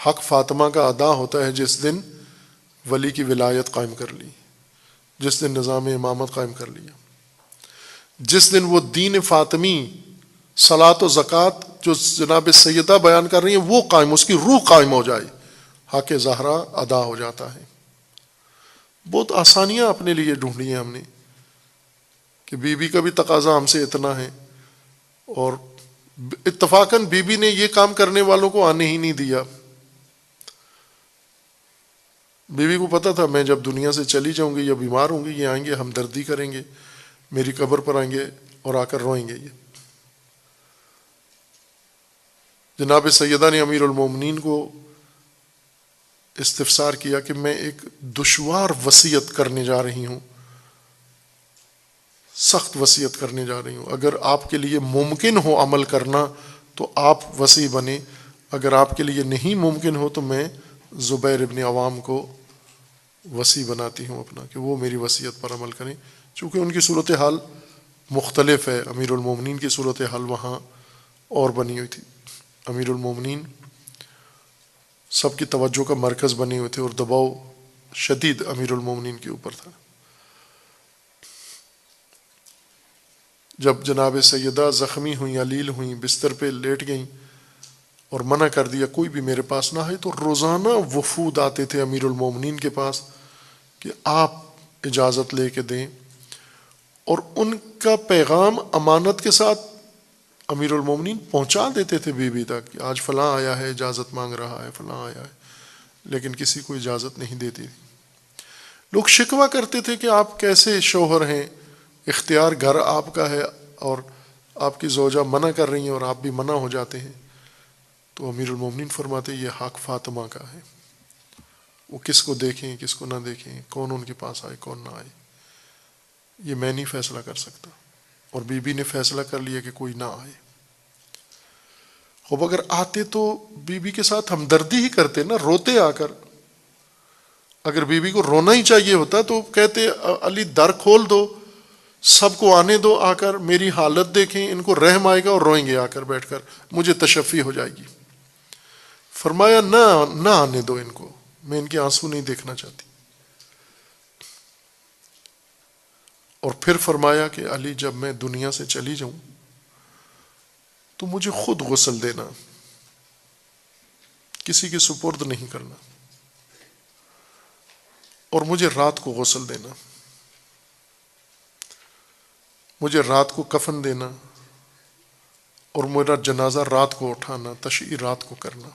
حق فاطمہ کا ادا ہوتا ہے جس دن ولی کی ولایت قائم کر لی، جس دن نظام امامت قائم کر لیا، جس دن وہ دین فاطمی صلاۃ و زکوٰۃ جو جناب سیدہ بیان کر رہی ہیں وہ قائم، اس کی روح قائم ہو جائے، حق زہرا ادا ہو جاتا ہے۔ بہت آسانیاں اپنے لیے ڈھونڈی ہیں ہم نے کہ بی بی کا بھی تقاضا ہم سے اتنا ہے، اور اتفاقاً بی بی نے یہ کام کرنے والوں کو آنے ہی نہیں دیا۔ بی بی کو پتہ تھا میں جب دنیا سے چلی جاؤں گی یا بیمار ہوں گی یہ آئیں گے، ہمدردی کریں گے، میری قبر پر آئیں گے اور آ کر روئیں گے۔ یہ جناب سیدہ نے امیر المومنین کو استفسار کیا کہ میں ایک دشوار وصیت کرنے جا رہی ہوں، سخت وصیت کرنے جا رہی ہوں، اگر آپ کے لیے ممکن ہو عمل کرنا تو آپ وصی بنیں، اگر آپ کے لیے نہیں ممکن ہو تو میں زبیر ابن عوام کو وصی بناتی ہوں اپنا، کہ وہ میری وصیت پر عمل کریں۔ چونکہ ان کی صورتحال مختلف ہے، امیر المومنین کی صورتحال وہاں اور بنی ہوئی تھی۔ امیر المومنین سب کی توجہ کا مرکز بنے ہوئے تھے اور دباؤ شدید امیر المومنین کے اوپر تھا۔ جب جناب سیدہ زخمی ہوئیں، علیل ہوئیں، بستر پہ لیٹ گئیں اور منع کر دیا کوئی بھی میرے پاس نہ آئے، تو روزانہ وفود آتے تھے امیر المومنین کے پاس کہ آپ اجازت لے کے دیں، اور ان کا پیغام امانت کے ساتھ امیر المومنین پہنچا دیتے تھے بی بی تک کہ آج فلاں آیا ہے اجازت مانگ رہا ہے، فلاں آیا ہے، لیکن کسی کو اجازت نہیں دیتی تھی۔ لوگ شکوہ کرتے تھے کہ آپ کیسے شوہر ہیں، اختیار گھر آپ کا ہے اور آپ کی زوجہ منع کر رہی ہیں اور آپ بھی منع ہو جاتے ہیں۔ تو امیر المومنین فرماتے یہ حق فاطمہ کا ہے، وہ کس کو دیکھیں کس کو نہ دیکھیں، کون ان کے پاس آئے کون نہ آئے، یہ میں نہیں فیصلہ کر سکتا۔ اور بی بی نے فیصلہ کر لیا کہ کوئی نہ آئے۔ اب اگر آتے تو بی بی کے ساتھ ہمدردی ہی کرتے نا، روتے آ کر۔ اگر بی بی کو رونا ہی چاہیے ہوتا تو کہتے علی در کھول دو، سب کو آنے دو، آ کر میری حالت دیکھیں، ان کو رحم آئے گا اور روئیں گے آ کر بیٹھ کر، مجھے تشفی ہو جائے گی۔ فرمایا نہ آنے دو ان کو، میں ان کے آنسو نہیں دیکھنا چاہتی۔ اور پھر فرمایا کہ علی جب میں دنیا سے چلی جاؤں تو مجھے خود غسل دینا، کسی کے سپرد نہیں کرنا، اور مجھے رات کو غسل دینا، مجھے رات کو کفن دینا، اور میرا جنازہ رات کو اٹھانا، تشییع رات کو کرنا،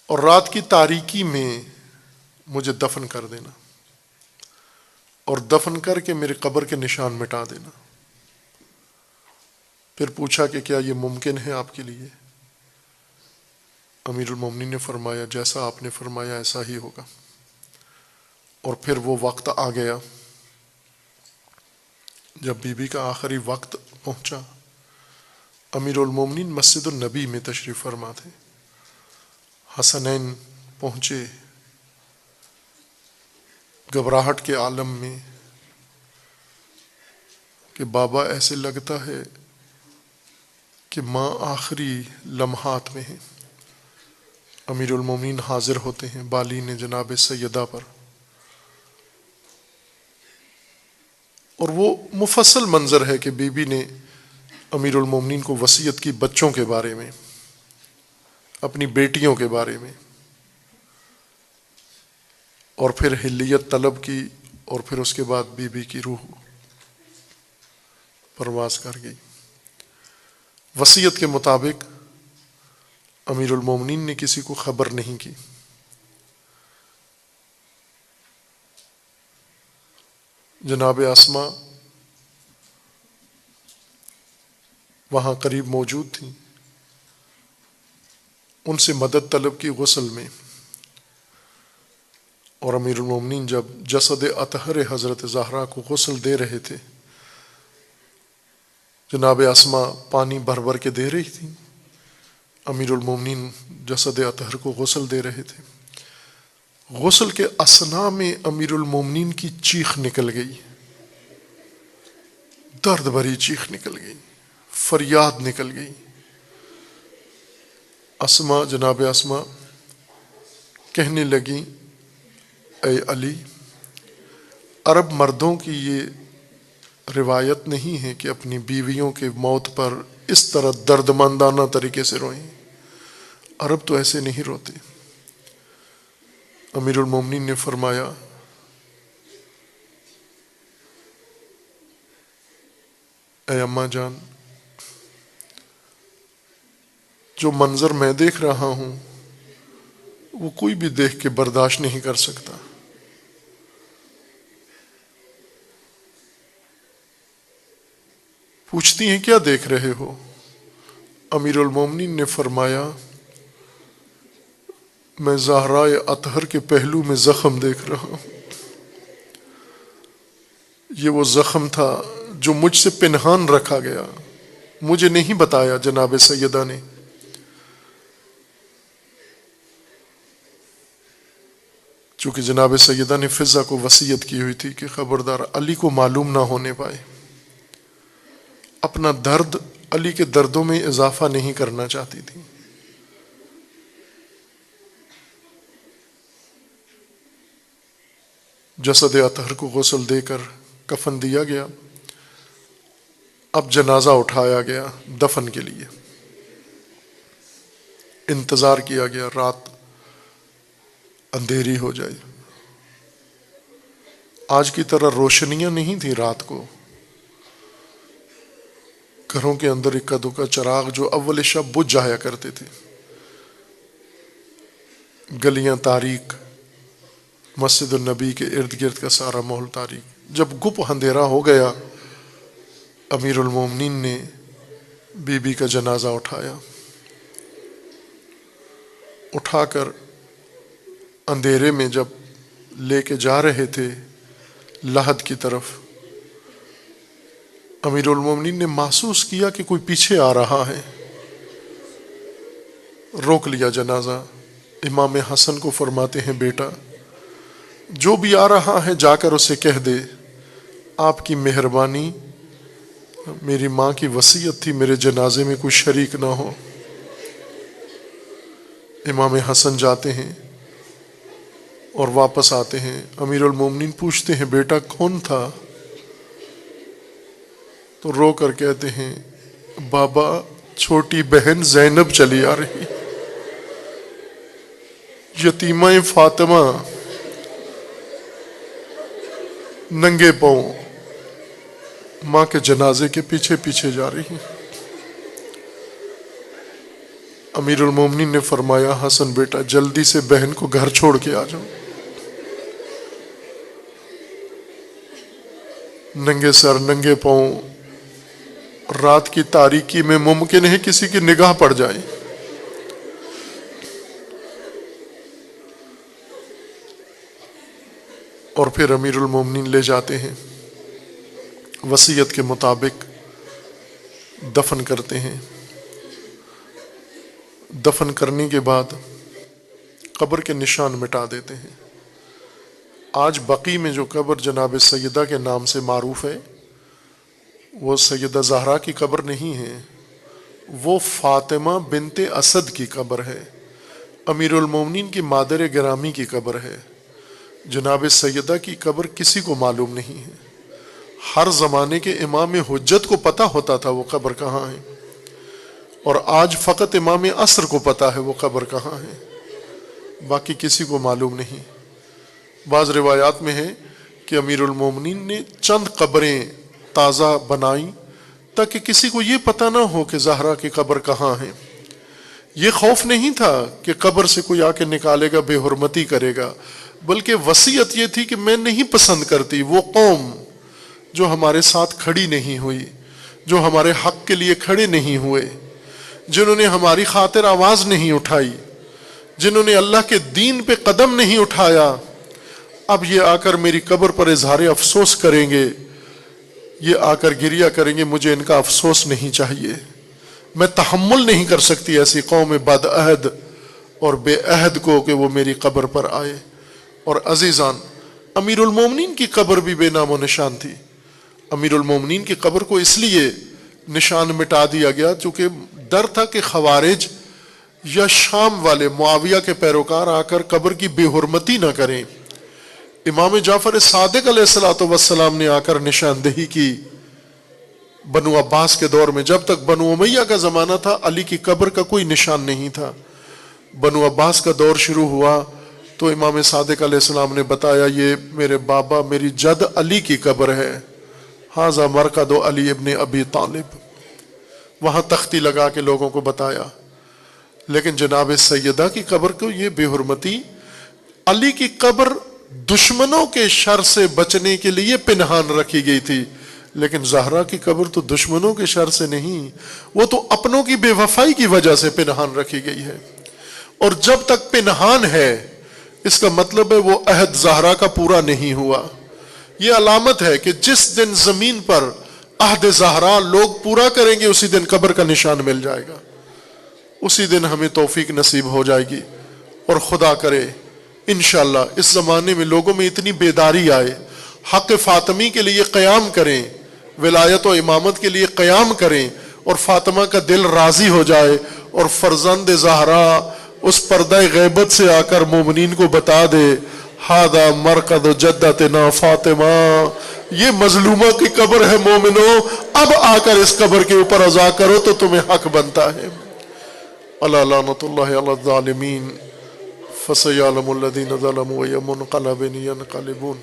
اور رات کی تاریکی میں مجھے دفن کر دینا، اور دفن کر کے میرے قبر کے نشان مٹا دینا۔ پھر پوچھا کہ کیا یہ ممکن ہے آپ کے لیے؟ امیر المومنین نے فرمایا جیسا آپ نے فرمایا ایسا ہی ہوگا۔ اور پھر وہ وقت آ گیا جب بی بی کا آخری وقت پہنچا۔ امیر المومنین مسجد النبی میں تشریف فرما تھے، حسنین پہنچے گھبراہٹ کے عالم میں کہ بابا ایسے لگتا ہے کہ ماں آخری لمحات میں ہیں۔ امیر المومنین حاضر ہوتے ہیں بالین جناب سیدہ پر، اور وہ مفصل منظر ہے کہ بی بی نے امیر المومنین کو وصیت کی بچوں کے بارے میں، اپنی بیٹیوں کے بارے میں، اور پھر حلیت طلب کی، اور پھر اس کے بعد بی بی کی روح پرواز کر گئی۔ وصیت کے مطابق امیر المومنین نے کسی کو خبر نہیں کی۔ جناب اسماء وہاں قریب موجود تھیں، ان سے مدد طلب کی غسل میں، اور امیر المومنین جب جسد اطہر حضرت زہرا کو غسل دے رہے تھے، جناب اسماء پانی بھر بھر کے دے رہی تھیں، امیر المومنین جسد اطہر کو غسل دے رہے تھے۔ غسل کے اثناء میں امیر المومنین کی چیخ نکل گئی، درد بھری چیخ نکل گئی، فریاد نکل گئی۔ اسماء جناب اسماء کہنے لگیں اے علی، عرب مردوں کی یہ روایت نہیں ہے کہ اپنی بیویوں کے موت پر اس طرح دردمندانہ طریقے سے روئیں، عرب تو ایسے نہیں روتے۔ امیر المومنین نے فرمایا اے اماں جان، جو منظر میں دیکھ رہا ہوں وہ کوئی بھی دیکھ کے برداشت نہیں کر سکتا۔ پوچھتی ہیں کیا دیکھ رہے ہو؟ امیر المومنین نے فرمایا میں زہرائے اطہر کے پہلو میں زخم دیکھ رہا ہوں۔ یہ وہ زخم تھا جو مجھ سے پنہان رکھا گیا، مجھے نہیں بتایا جناب سیدہ نے۔ چونکہ جناب سیدہ نے فضہ کو وصیت کی ہوئی تھی کہ خبردار علی کو معلوم نہ ہونے پائے، اپنا درد علی کے دردوں میں اضافہ نہیں کرنا چاہتی تھی۔ جسد اطہر کو غسل دے کر کفن دیا گیا، اب جنازہ اٹھایا گیا دفن کے لیے۔ انتظار کیا گیا رات اندھیری ہو جائے۔ آج کی طرح روشنیاں نہیں تھیں رات کو، گھروں کے اندر اکا دکا چراغ جو اول شب بجھ جایا کرتے تھے، گلیاں تاریک، مسجد النبی کے ارد گرد کا سارا ماحول تاریک۔ جب گپ اندھیرا ہو گیا، امیر المومنین نے بی بی کا جنازہ اٹھایا، اٹھا کر اندھیرے میں جب لے کے جا رہے تھے لحد کی طرف، امیر المومنین نے محسوس کیا کہ کوئی پیچھے آ رہا ہے، روک لیا جنازہ۔ امام حسن کو فرماتے ہیں بیٹا جو بھی آ رہا ہے جا کر اسے کہہ دے آپ کی مہربانی، میری ماں کی وصیت تھی میرے جنازے میں کوئی شریک نہ ہو۔ امام حسن جاتے ہیں اور واپس آتے ہیں۔ امیر المومنین پوچھتے ہیں بیٹا کون تھا؟ تو رو کر کہتے ہیں بابا چھوٹی بہن زینب چلی آ رہی، یتیمہ فاطمہ ننگے پاؤں ماں کے جنازے کے پیچھے پیچھے جا رہی۔ امیر المومنین نے فرمایا حسن بیٹا جلدی سے بہن کو گھر چھوڑ کے آ جاؤ۔ ننگے سر ننگے پاؤں رات کی تاریکی میں ممکن ہے کسی کی نگاہ پڑ جائے۔ اور پھر امیر المومنین لے جاتے ہیں، وصیت کے مطابق دفن کرتے ہیں۔ دفن کرنے کے بعد قبر کے نشان مٹا دیتے ہیں۔ آج بقی میں جو قبر جناب سیدہ کے نام سے معروف ہے وہ سیدہ زہرا کی قبر نہیں ہے، وہ فاطمہ بنت اسد کی قبر ہے، امیر المومنین کی مادر گرامی کی قبر ہے۔ جناب سیدہ کی قبر کسی کو معلوم نہیں ہے، ہر زمانے کے امام حجت کو پتہ ہوتا تھا وہ قبر کہاں ہے، اور آج فقط امام عصر کو پتہ ہے وہ قبر کہاں ہے، باقی کسی کو معلوم نہیں۔ بعض روایات میں ہے کہ امیر المومنین نے چند قبریں تازہ بنائیں تاکہ کسی کو یہ پتہ نہ ہو کہ زہرا کی قبر کہاں ہے۔ یہ خوف نہیں تھا کہ قبر سے کوئی آ کے نکالے گا بے حرمتی کرے گا، بلکہ وصیت یہ تھی کہ میں نہیں پسند کرتی وہ قوم جو ہمارے ساتھ کھڑی نہیں ہوئی، جو ہمارے حق کے لیے کھڑے نہیں ہوئے، جنہوں نے ہماری خاطر آواز نہیں اٹھائی، جنہوں نے اللہ کے دین پہ قدم نہیں اٹھایا، اب یہ آ کر میری قبر پر اظہار افسوس کریں گے، یہ آ کر گریہ کریں گے، مجھے ان کا افسوس نہیں چاہیے، میں تحمل نہیں کر سکتی ایسی قوم بد عہد اور بے عہد کو کہ وہ میری قبر پر آئے۔ اور عزیزان امیر المومنین کی قبر بھی بے نام و نشان تھی۔ امیر المومنین کی قبر کو اس لیے نشان مٹا دیا گیا چونکہ ڈر تھا کہ خوارج یا شام والے معاویہ کے پیروکار آ کر قبر کی بے حرمتی نہ کریں۔ امام جعفر صادق علیہ السلام نے آ کر نشاندہی کی بنو عباس کے دور میں، جب تک بنو امیہ کا زمانہ تھا علی کی قبر کا کوئی نشان نہیں تھا۔ بنو عباس کا دور شروع ہوا تو امام صادق علیہ السلام نے بتایا یہ میرے بابا میری جد علی کی قبر ہے، ھذا مرقد علی ابن ابی طالب، وہاں تختی لگا کے لوگوں کو بتایا۔ لیکن جناب سیدہ کی قبر کو یہ بے حرمتی، علی کی قبر دشمنوں کے شر سے بچنے کے لیے پنہان رکھی گئی تھی، لیکن زہرا کی قبر تو دشمنوں کے شر سے نہیں، وہ تو اپنوں کی بے وفائی کی وجہ سے پنہان رکھی گئی ہے۔ اور جب تک پنہان ہے اس کا مطلب ہے وہ عہد زہرا کا پورا نہیں ہوا۔ یہ علامت ہے کہ جس دن زمین پر عہد زہرا لوگ پورا کریں گے اسی دن قبر کا نشان مل جائے گا، اسی دن ہمیں توفیق نصیب ہو جائے گی۔ اور خدا کرے انشاءاللہ اس زمانے میں لوگوں میں اتنی بیداری آئے، حق فاطمی کے لیے قیام کریں، ولایت و امامت کے لیے قیام کریں، اور فاطمہ کا دل راضی ہو جائے، اور فرزند زہرا اس پردہ غیبت سے آ کر مومنین کو بتا دے ھذا مرقد جدتنا فاطمہ، یہ مظلومہ کی قبر ہے مومنو، اب آ کر اس قبر کے اوپر عزا کرو تو تمہیں حق بنتا ہے۔ الا لعنت اللہ علی الظالمین فسیعلم الذین ظلموا ای منقلب ینقلبون۔